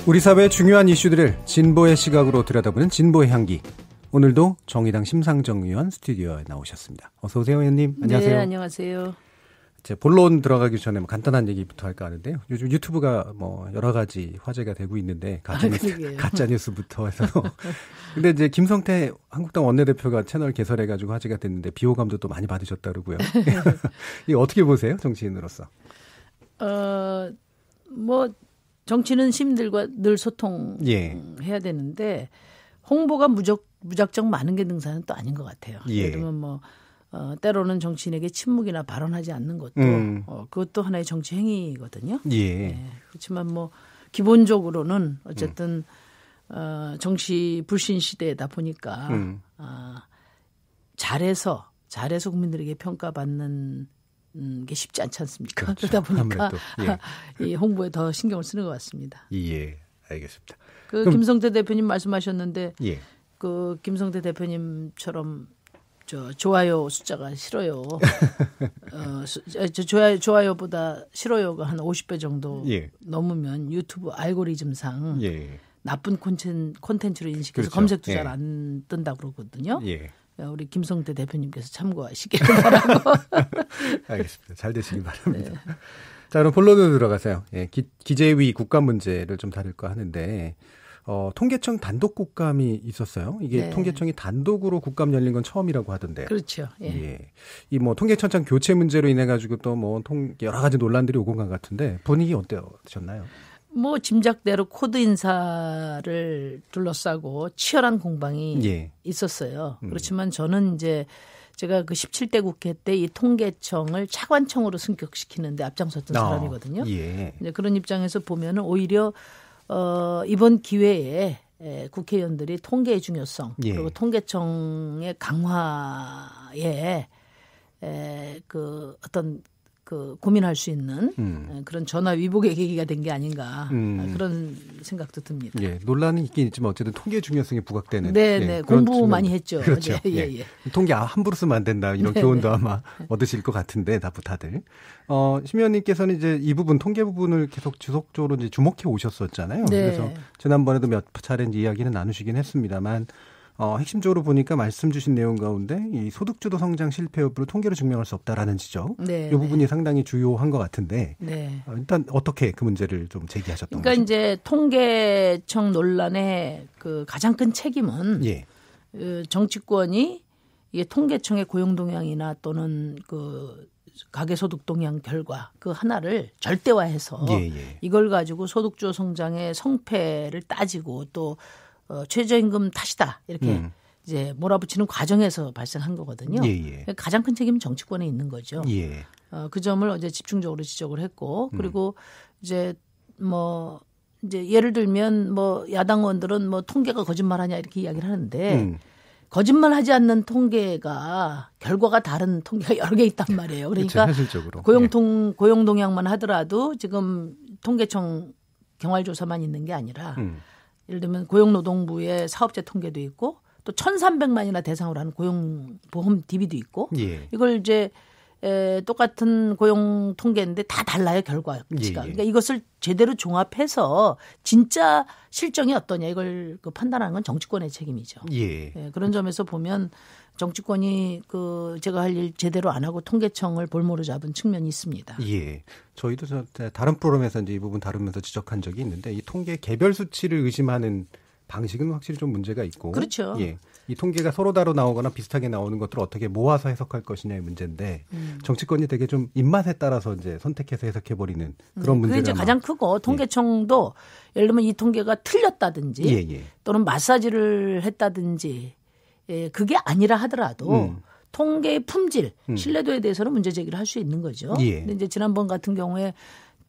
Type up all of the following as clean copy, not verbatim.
우리 사회의 중요한 이슈들을 진보의 시각으로 들여다보는 진보의 향기. 오늘도 정의당 심상정 의원 스튜디오에 나오셨습니다. 어서 오세요, 의원님. 안녕하세요. 네, 안녕하세요. 제 본론 들어가기 전에 간단한 얘기부터 할까 하는데요. 요즘 유튜브가 여러 가지 화제가 되고 있는데 가짜 뉴스부터 해서. 근데 이제 김성태 한국당 원내대표가 채널 개설해가지고 화제가 됐는데 비호감도 또 많이 받으셨다 그러고요. 이거 어떻게 보세요, 정치인으로서? 정치는 시민들과 늘 소통해야 되는데 홍보가 무작정 많은 게 능사는 또 아닌 것 같아요. 예를 들면 때로는 정치인에게 침묵이나 발언하지 않는 것도 그것도 하나의 정치 행위거든요. 그렇지만 기본적으로는 어쨌든 정치 불신 시대다 보니까 잘해서 국민들에게 평가받는 게 쉽지 않지 않습니까? 그렇죠. 그러다 보니까 아무래도, 이 홍보에 더 신경을 쓰는 것 같습니다. 예, 알겠습니다. 김성태 대표님 말씀하셨는데 그 김성태 대표님처럼 좋아요 숫자가 싫어요. 좋아요보다 싫어요가 한 50배 정도 넘으면 유튜브 알고리즘상 나쁜 콘텐츠로 인식해서 검색도 잘 안 뜬다고 그러거든요. 우리 김성태 대표님께서 참고하시기를 바라고. 알겠습니다. 잘 되시길 바랍니다. 네. 자, 그럼 본론으로 들어가세요. 기재위 국감 문제를 좀 다룰까 하는데 통계청 단독 국감이 있었어요. 이게 통계청이 단독으로 국감 열린 건 처음이라고 하던데요. 그렇죠. 이 통계청장 교체 문제로 인해 가지고 또 여러 가지 논란들이 오고 간 것 같은데 분위기 어떠셨나요? 짐작대로 코드 인사를 둘러싸고 치열한 공방이 있었어요. 그렇지만 저는 이제 제가 그 17대 국회 때 이 통계청을 차관청으로 승격시키는데 앞장섰던 사람이거든요. 이제 그런 입장에서 보면은 오히려 이번 기회에 국회의원들이 통계의 중요성 그리고 통계청의 강화에 고민할 수 있는 그런 전화 위복의 계기가 된 게 아닌가 그런 생각도 듭니다. 논란이 있긴 있지만 어쨌든 통계 중요성이 부각되는. 공부 많이 했죠. 그렇죠. 통계 함부로 쓰면 안 된다 이런 교훈도 아마 얻으실 것 같은데 다들. 심 의원님께서는 이제 이 부분 통계 부분을 계속 지속적으로 이제 주목해 오셨었잖아요. 그래서 지난번에도 몇 차례 이야기는 나누시긴 했습니다만. 핵심적으로 보니까 말씀 주신 내용 가운데 이 소득주도 성장 실패 여부를 통계로 증명할 수 없다라는 지적. 이 부분이 상당히 주요한 것 같은데 일단 어떻게 그 문제를 좀 제기하셨던 거죠? 그러니까 이제 통계청 논란의 그 가장 큰 책임은 정치권이 이게 통계청의 고용 동향이나 또는 그 가계소득 동향 결과 그 하나를 절대화해서 이걸 가지고 소득주도 성장의 성패를 따지고 또 최저임금 탓이다 이렇게 이제 몰아붙이는 과정에서 발생한 거거든요. 가장 큰 책임은 정치권에 있는 거죠. 그 점을 어제 집중적으로 지적을 했고 그리고 이제 예를 들면 야당 의원들은 통계가 거짓말하냐 이렇게 이야기를 하는데 거짓말하지 않는 통계가 결과가 다른 통계가 여러 개 있단 말이에요. 그러니까 현실적으로. 고용 동향만 하더라도 지금 통계청 경활조사만 있는 게 아니라. 예를 들면 고용노동부의 사업자 통계도 있고 또 1,300만이나 대상으로 하는 고용보험 DB도 있고 이걸 이제 똑같은 고용 통계인데 다 달라요 결과가. 그러니까 이것을 제대로 종합해서 진짜 실정이 어떠냐 이걸 판단하는 건 정치권의 책임이죠. 그런 점에서 보면 정치권이 제가 할 일 제대로 안 하고 통계청을 볼모로 잡은 측면이 있습니다. 저희도 다른 프로그램에서 이제 이 부분 다루면서 지적한 적이 있는데 이 통계 개별 수치를 의심하는 방식은 확실히 좀 문제가 있고. 그렇죠. 이 통계가 서로 다로 나오거나 비슷하게 나오는 것들을 어떻게 모아서 해석할 것이냐의 문제인데 정치권이 되게 좀 입맛에 따라서 이제 선택해서 해석해버리는 그런 문제가. 그게 이제 가장 크고 통계청도 예를 들면 이 통계가 틀렸다든지 또는 마사지를 했다든지 그게 아니라 하더라도 통계의 품질, 신뢰도에 대해서는 문제 제기를 할 수 있는 거죠. 근데 이제 지난번 같은 경우에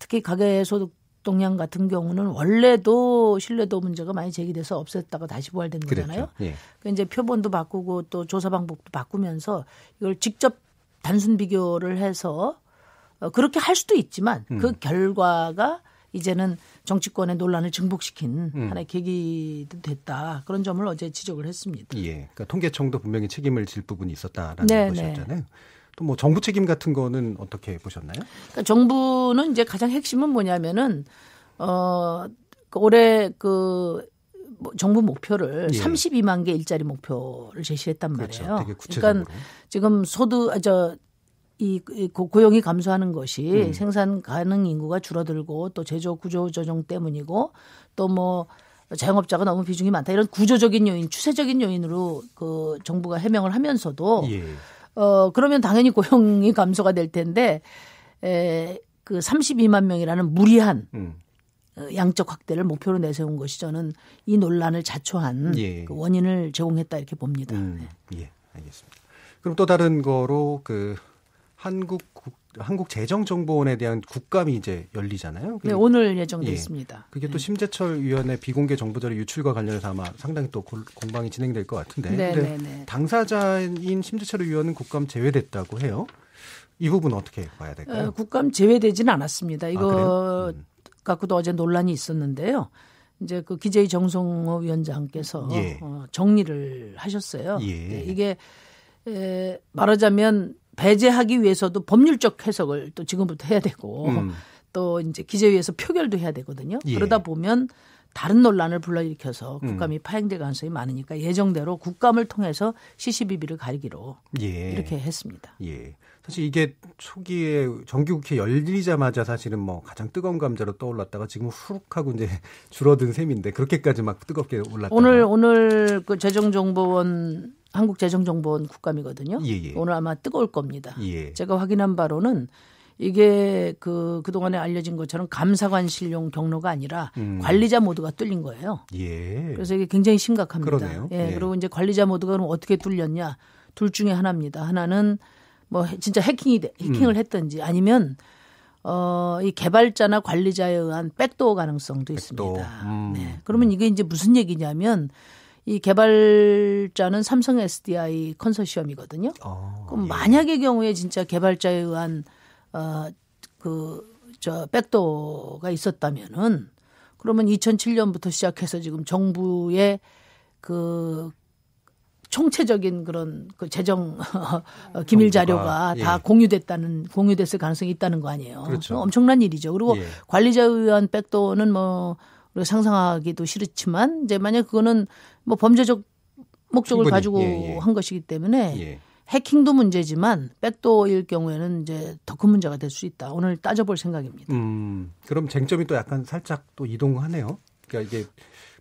특히 가계소득 동향 같은 경우는 원래도 신뢰도 문제가 많이 제기돼서 없앴다가 다시 부활된 거잖아요. 그러니까 이제 표본도 바꾸고 또 조사 방법도 바꾸면서 이걸 직접 단순 비교를 해서 그렇게 할 수도 있지만 그 결과가 이제는 정치권의 논란을 증폭시킨 하나의 계기도 됐다. 그런 점을 어제 지적을 했습니다. 그러니까 통계청도 분명히 책임을 질 부분이 있었다라는 것이었잖아요. 또 정부 책임 같은 거는 어떻게 보셨나요? 그러니까 정부는 이제 가장 핵심은 뭐냐면은 올해 정부 목표를 예. 32만 개 일자리 목표를 제시했단 말이에요. 그렇죠. 되게 구체적으로. 그러니까 지금 고용이 감소하는 것이 생산 가능 인구가 줄어들고 또 제조 구조 조정 때문이고 또 뭐 자영업자가 너무 비중이 많다 이런 구조적인 요인, 추세적인 요인으로 그 정부가 해명을 하면서도 예. 그러면 당연히 고용이 감소가 될 텐데 그 32만 명이라는 무리한 양적 확대를 목표로 내세운 것이 저는 이 논란을 자초한 예. 그 원인을 제공했다 이렇게 봅니다. 예, 알겠습니다. 그럼 또 다른 거로 그 한국재정정보원에 대한 국감이 이제 열리잖아요. 네, 오늘 예정돼 있습니다. 그게 또 심재철 위원의 비공개 정보자료 유출과 관련해서 아마 상당히 또 공방이 진행될 것 같은데. 네. 당사자인 심재철 위원은 국감 제외됐다고 해요. 이 부분 어떻게 봐야 될까요? 국감 제외되지는 않았습니다. 이거 갖고도 어제 논란이 있었는데요. 이제 그 기재위 정성호 위원장께서 정리를 하셨어요. 이게 말하자면 배제하기 위해서도 법률적 해석을 또 지금부터 해야 되고 또 이제 기재위에서 표결도 해야 되거든요. 그러다 보면 다른 논란을 불러일으켜서 국감이 파행될 가능성이 많으니까 예정대로 국감을 통해서 시시비비를 가리기로 이렇게 했습니다. 사실 이게 초기에 정기국회 열리자마자 사실은 뭐 가장 뜨거운 감자로 떠올랐다가 지금 훅 하고 이제 줄어든 셈인데 그렇게까지 막 뜨겁게 올랐다. 오늘 그 재정정보원 한국재정정보원 국감이거든요. 오늘 아마 뜨거울 겁니다. 제가 확인한 바로는 이게 그동안에 알려진 것처럼 감사관실용 경로가 아니라 관리자 모두가 뚫린 거예요. 그래서 이게 굉장히 심각합니다. 그러네요. 그리고 이제 관리자 모두가 그럼 어떻게 뚫렸냐? 둘 중에 하나입니다. 하나는 뭐 진짜 해킹을 했든지 아니면 이 개발자나 관리자에 의한 백도어 가능성도 있습니다. 그러면 이게 이제 무슨 얘기냐면 이 개발자는 삼성 SDI 컨소시엄이거든요. 그럼 만약의 경우에 진짜 개발자에 의한 백도어가 있었다면은 그러면 2007년부터 시작해서 지금 정부의 그 총체적인 그런 그 재정 기밀 자료가 다 공유됐을 가능성이 있다는 거 아니에요. 그렇죠. 엄청난 일이죠. 그리고 관리자에 의한 백도어는 뭐 우리가 상상하기도 싫지만 이제 만약 그거는 뭐 범죄적 목적을 가지고 한 것이기 때문에 해킹도 문제지만 백도어일 경우에는 이제 더 큰 문제가 될 수 있다. 오늘 따져볼 생각입니다. 그럼 쟁점이 또 약간 살짝 또 이동하네요. 그러니까 이게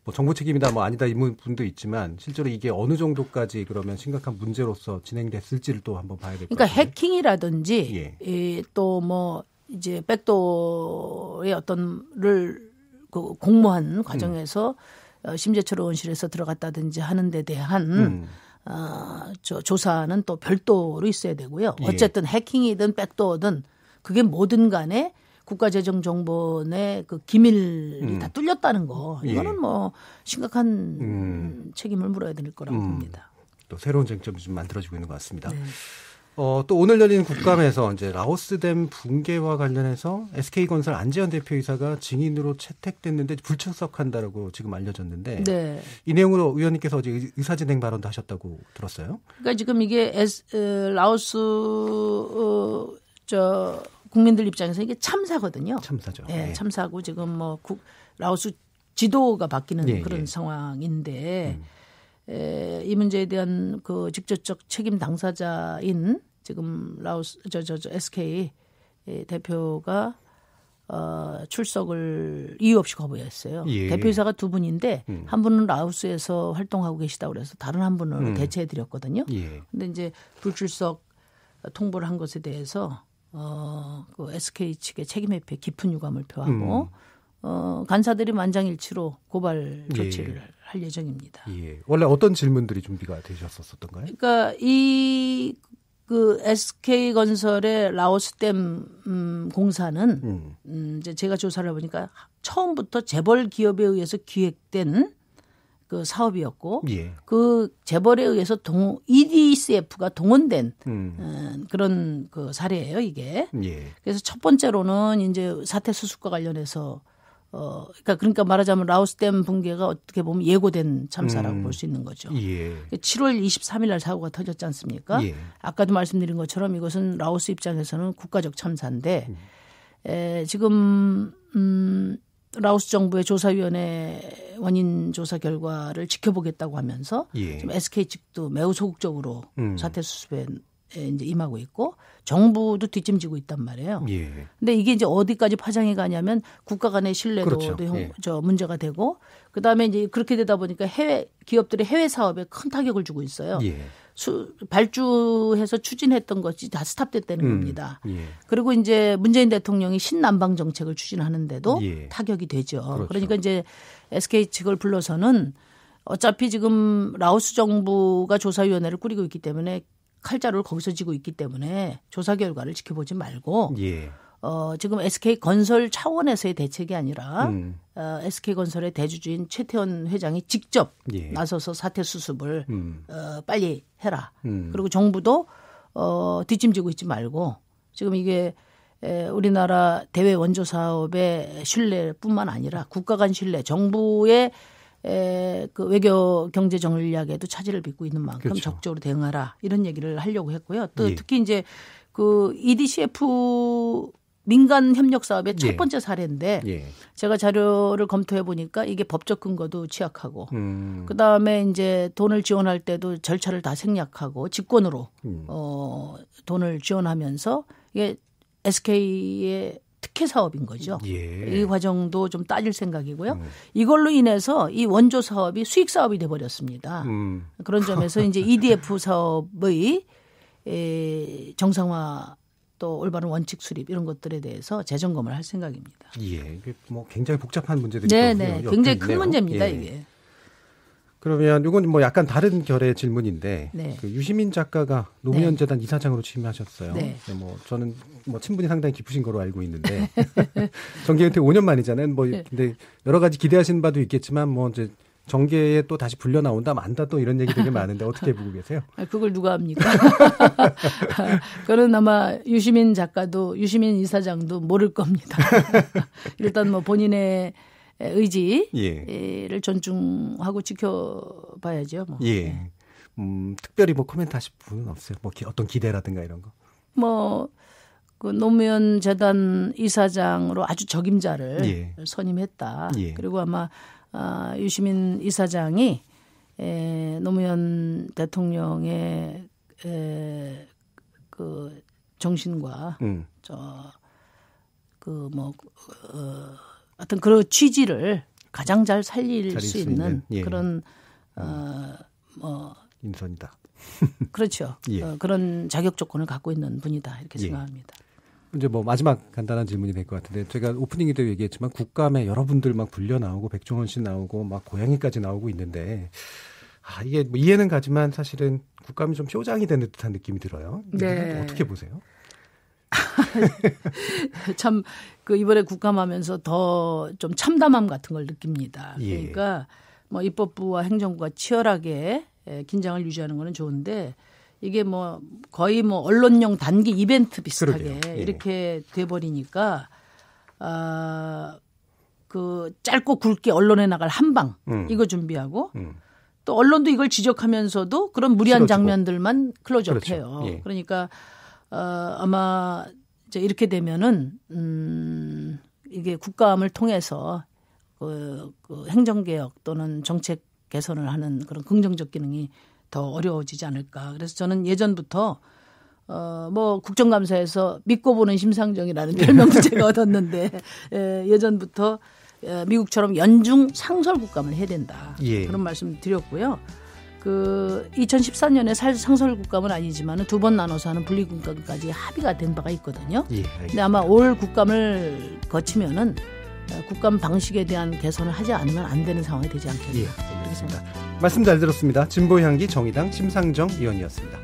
뭐 정부 책임이다 뭐 아니다 이 부분도 있지만 실제로 이게 어느 정도까지 그러면 심각한 문제로서 진행됐을지를 또 한번 봐야 될 것 같아요. 그러니까 해킹이라든지 또 뭐 이제 백도어의 어떤를 그 공모한 과정에서 심재철 의원실에서 들어갔다든지 하는 데 대한 조사는 또 별도로 있어야 되고요. 어쨌든 해킹이든 백도어든 그게 뭐든 간에 국가재정정보원의 그 기밀이 다 뚫렸다는 거 이거는 뭐 심각한 책임을 물어야 될 거라고 봅니다. 또 새로운 쟁점이 좀 만들어지고 있는 것 같습니다. 또 오늘 열린 국감에서 이제 라오스댐 붕괴와 관련해서 SK건설 안재현 대표이사가 증인으로 채택됐는데 불출석한다라고 지금 알려졌는데 이 내용으로 의원님께서 어제 의사진행 발언도 하셨다고 들었어요. 그러니까 지금 이게 라오스 국민들 입장에서 이게 참사거든요. 참사죠. 참사고 지금 뭐 라오스 지도가 바뀌는 그런 상황인데 이 문제에 대한 그 직접적 책임 당사자인 지금 라오스 SK 대표가 출석을 이유 없이 거부했어요. 대표이사가 두 분인데 한 분은 라오스에서 활동하고 계시다고 그래서 다른 한 분을 대체해 드렸거든요. 근데 이제 불출석 통보를 한 것에 대해서 그 SK 측의 책임 회피에 깊은 유감을 표하고 간사들이 만장일치로 고발 조치를 할 예정입니다. 원래 어떤 질문들이 준비가 되셨었던가요? 그러니까 그 SK 건설의 라오스댐 공사는 이제 제가 조사를 해보니까 처음부터 재벌 기업에 의해서 기획된 그 사업이었고 그 재벌에 의해서 EDCF가 동원된 그런 그 사례예요, 이게. 그래서 첫 번째로는 이제 사태 수습과 관련해서 그러니까 말하자면 라오스댐 붕괴가 어떻게 보면 예고된 참사라고 볼 수 있는 거죠. 7월 23일 날 사고가 터졌지 않습니까? 아까도 말씀드린 것처럼 이것은 라오스 입장에서는 국가적 참사인데 지금 라오스 정부의 조사위원회 원인 조사 결과를 지켜보겠다고 하면서 좀 SK 측도 매우 소극적으로 사태 수습에 이제 임하고 있고 정부도 뒷짐지고 있단 말이에요. 근데 이게 이제 어디까지 파장이 가냐면 국가 간의 신뢰도도 그렇죠. 문제가 되고 그다음에 이제 그렇게 되다 보니까 해외 기업들이 해외 사업에 큰 타격을 주고 있어요. 발주해서 추진했던 것이 다 스탑됐다는 겁니다. 그리고 이제 문재인 대통령이 신남방 정책을 추진하는데도 타격이 되죠. 그렇죠. 그러니까 이제 SK 측을 불러서는 어차피 지금 라오스 정부가 조사위원회를 꾸리고 있기 때문에 칼자루를 거기서 쥐고 있기 때문에 조사 결과를 지켜보지 말고 지금 SK건설 차원에서의 대책이 아니라 SK건설의 대주주인 최태원 회장이 직접 나서서 사태 수습을 빨리 해라. 그리고 정부도 뒷짐지고 있지 말고 지금 이게 우리나라 대외 원조 사업의 신뢰뿐만 아니라 국가 간 신뢰, 정부의 그 외교 경제 전략에도 차질을 빚고 있는 만큼 그렇죠. 적극적으로 대응하라 이런 얘기를 하려고 했고요. 또 특히 이제 그 EDCF 민간 협력 사업의 첫 번째 사례인데 제가 자료를 검토해 보니까 이게 법적 근거도 취약하고 그다음에 이제 돈을 지원할 때도 절차를 다 생략하고 직권으로 돈을 지원하면서 이게 SK의 특혜 사업인 거죠. 이 과정도 좀 따질 생각이고요. 이걸로 인해서 이 원조 사업이 수익 사업이 돼 버렸습니다. 그런 점에서 이제 EDF 사업의 정상화 또 올바른 원칙 수립 이런 것들에 대해서 재점검을 할 생각입니다. 이게 뭐 굉장히 복잡한 문제들이 네네, 굉장히 큰 문제입니다 이게. 그러면 이건 뭐 약간 다른 결의 질문인데 그 유시민 작가가 노무현 재단 이사장으로 취임하셨어요. 뭐 저는 뭐 친분이 상당히 깊으신 거로 알고 있는데 정계 은퇴 5년 만이잖아요. 뭐 근데 여러 가지 기대하시는 바도 있겠지만 뭐 이제 정계에 또 다시 불려 나온다 만다 또 이런 얘기 되게 많은데 어떻게 보고 계세요? 그걸 누가 합니까? 그건 아마 유시민 작가도 유시민 이사장도 모를 겁니다. 일단 뭐 본인의 의지를 존중하고 지켜봐야죠. 뭐. 특별히 뭐 코멘트 하실 분은 없어요? 뭐 어떤 기대라든가 이런 거? 뭐 그 노무현 재단 이사장으로 아주 적임자를 선임했다. 그리고 아마 유시민 이사장이 노무현 대통령의 그 정신과 하여튼 그런 취지를 가장 잘 살릴 수 있는 그런 인선이다. 그렇죠. 그런 자격 조건을 갖고 있는 분이다 이렇게 생각합니다. 이제 뭐 마지막 간단한 질문이 될 것 같은데 제가 오프닝에도 얘기했지만 국감에 여러분들 막 불려 나오고 백종원 씨 나오고 막 고양이까지 나오고 있는데 이게 뭐 이해는 가지만 사실은 국감이 좀 쇼장이 되는 듯한 느낌이 들어요. 어떻게 보세요? 참 그 이번에 국감하면서 더 좀 참담함 같은 걸 느낍니다. 그러니까 뭐 입법부와 행정부가 치열하게 긴장을 유지하는 거는 좋은데 이게 뭐 거의 뭐 언론용 단기 이벤트 비슷하게 이렇게 돼버리니까 그 짧고 굵게 언론에 나갈 한방 이거 준비하고 또 언론도 이걸 지적하면서도 그런 무리한 장면들만 클로즈업해요. 그렇죠. 그러니까 아마 이제 이렇게 되면은 이게 국감을 통해서 그 행정개혁 또는 정책 개선을 하는 그런 긍정적 기능이 더 어려워지지 않을까. 그래서 저는 예전부터 뭐 국정감사에서 믿고 보는 심상정이라는 별명도 제가 얻었는데 예전부터 미국처럼 연중 상설 국감을 해야 된다. 그런 말씀 드렸고요. 그 2014년에 상설 국감은 아니지만 두 번 나눠서 하는 분리 국감까지 합의가 된 바가 있거든요. 근데 아마 올 국감을 거치면은 국감 방식에 대한 개선을 하지 않으면 안 되는 상황이 되지 않겠나. 알겠습니다. 말씀 잘 들었습니다. 진보향기 정의당 심상정 의원이었습니다.